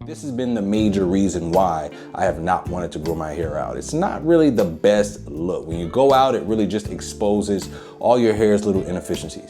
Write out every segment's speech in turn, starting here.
This has been the major reason why I have not wanted to grow my hair out. It's not really the best look. When you go out, it really just exposes all your hair's little inefficiencies.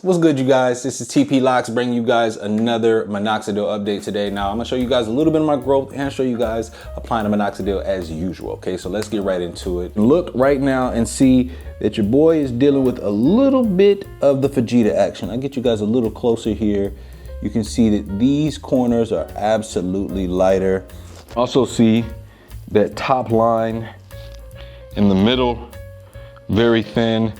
What's good, you guys? This is TP Locks bringing you guys another Minoxidil update today. Now I'm gonna show you guys a little bit of my growth and show you guys applying the Minoxidil as usual. Okay, so let's get right into it. Look right now and see that your boy is dealing with a little bit of the Vegeta action. I'll get you guys a little closer here. You can see that these corners are absolutely lighter. Also see that top line in the middle, very thin,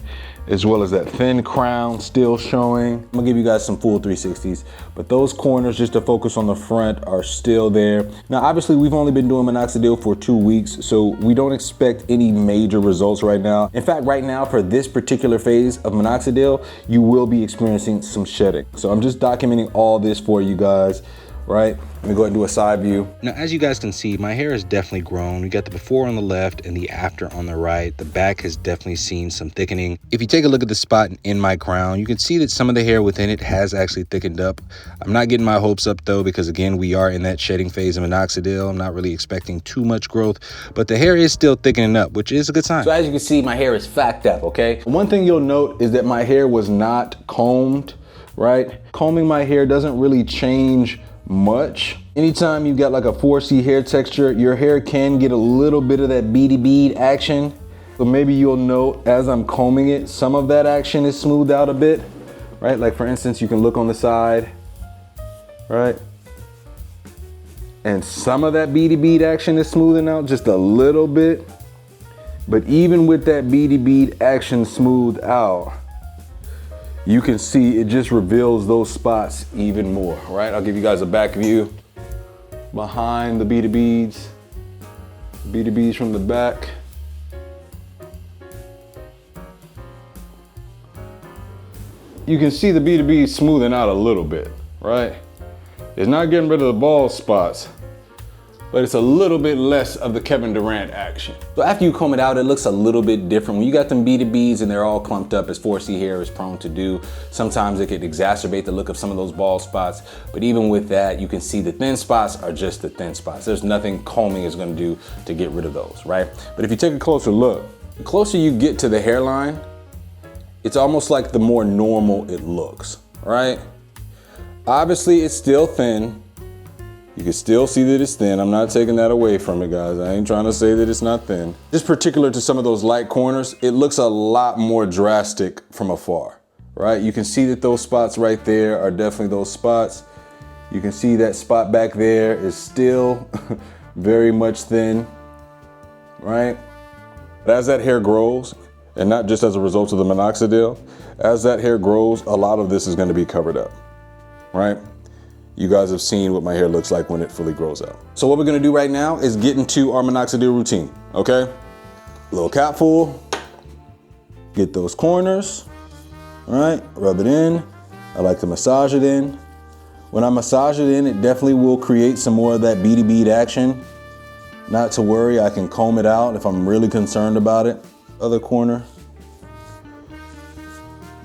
as well as that thin crown still showing. I'm gonna give you guys some full 360s, but those corners, just to focus on the front, are still there. Now, obviously, we've only been doing Minoxidil for 2 weeks, so we don't expect any major results right now. In fact, right now, for this particular phase of Minoxidil, you will be experiencing some shedding. So I'm just documenting all this for you guys, right? Let me go ahead and do a side view. Now, as you guys can see, my hair has definitely grown. We got the before on the left and the after on the right. The back has definitely seen some thickening. If you take a look at the spot in my crown, you can see that some of the hair within it has actually thickened up. I'm not getting my hopes up though, because again, we are in that shedding phase of Minoxidil. I'm not really expecting too much growth, but the hair is still thickening up, which is a good sign. So as you can see, my hair is facked up, okay? One thing you'll note is that my hair was not combed, right? Combing my hair doesn't really change much. Anytime you got like a 4C hair texture, your hair can get a little bit of that beady bead action. So maybe you'll note as I'm combing it, some of that action is smoothed out a bit, right? Like for instance, you can look on the side, right? And some of that beady bead action is smoothing out just a little bit. But even with that beady bead action smoothed out, you can see it just reveals those spots even more, right? I'll give you guys a back view behind the beady beads from the back. You can see the beady beads smoothing out a little bit, right? It's not getting rid of the bald spots, but it's a little bit less of the Kevin Durant action. So after you comb it out, it looks a little bit different. When you got them beady beads and they're all clumped up, as 4C hair is prone to do, sometimes it could exacerbate the look of some of those bald spots. But even with that, you can see the thin spots are just the thin spots. There's nothing combing is gonna do to get rid of those, right? But if you take a closer look, the closer you get to the hairline, it's almost like the more normal it looks, right? Obviously, it's still thin. You can still see that it's thin. I'm not taking that away from it, guys. I ain't trying to say that it's not thin. Just particular to some of those light corners, it looks a lot more drastic from afar, right? You can see that those spots right there are definitely those spots. You can see that spot back there is still very much thin, right? But as that hair grows, and not just as a result of the Minoxidil, as that hair grows, a lot of this is gonna be covered up, right? You guys have seen what my hair looks like when it fully grows out. So what we're gonna do right now is get into our Minoxidil routine, okay? A little capful, get those corners, all right? Rub it in. I like to massage it in. When I massage it in, it definitely will create some more of that beady bead action. Not to worry, I can comb it out if I'm really concerned about it. Other corner,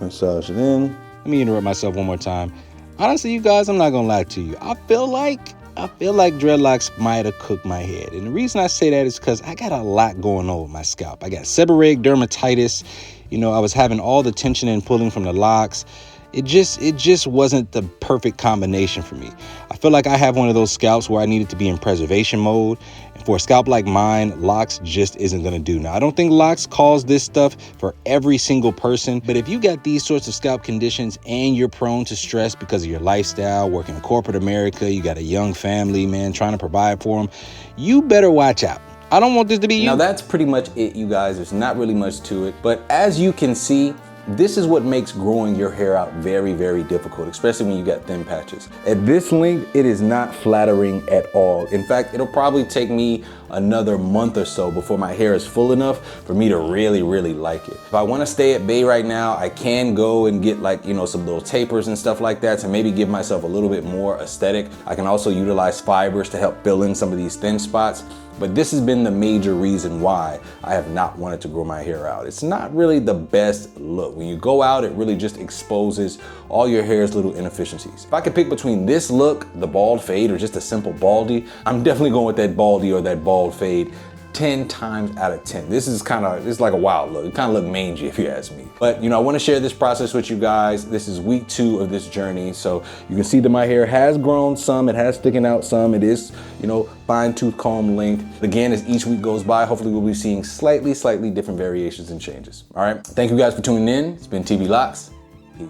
massage it in. Let me interrupt myself one more time. Honestly, you guys, I'm not gonna lie to you. I feel like dreadlocks might have cooked my head. And the reason I say that is because I got a lot going on with my scalp. I got seborrheic dermatitis. You know, I was having all the tension and pulling from the locks. It just wasn't the perfect combination for me. I feel like I have one of those scalps where I needed to be in preservation mode. And for a scalp like mine, locks just isn't gonna do. Now, I don't think locks cause this stuff for every single person, but if you got these sorts of scalp conditions and you're prone to stress because of your lifestyle, working in corporate America, you got a young family, man, trying to provide for them, you better watch out. I don't want this to be you. Now, that's pretty much it, you guys. There's not really much to it, but as you can see, this is what makes growing your hair out very, very difficult, especially when you got thin patches. At this length, it is not flattering at all. In fact, it'll probably take me another month or so before my hair is full enough for me to really, really like it. If I want to stay at bay right now, I can go and get like, you know, some little tapers and stuff like that to maybe give myself a little bit more aesthetic. I can also utilize fibers to help fill in some of these thin spots. But this has been the major reason why I have not wanted to grow my hair out. It's not really the best look. When you go out, it really just exposes all your hair's little inefficiencies. If I could pick between this look, the bald fade, or just a simple baldy, I'm definitely going with that baldy or that bald fade 10 times out of 10. This is it's like a wild look. It kind of look mangy if you ask me. But you know, I want to share this process with you guys. This is week 2 of this journey. So you can see that my hair has grown some, it has thickened out some. It is, you know, fine tooth comb length. Again, as each week goes by, hopefully we'll be seeing slightly different variations and changes. All right. Thank you guys for tuning in. It's been TP Locks. Peace.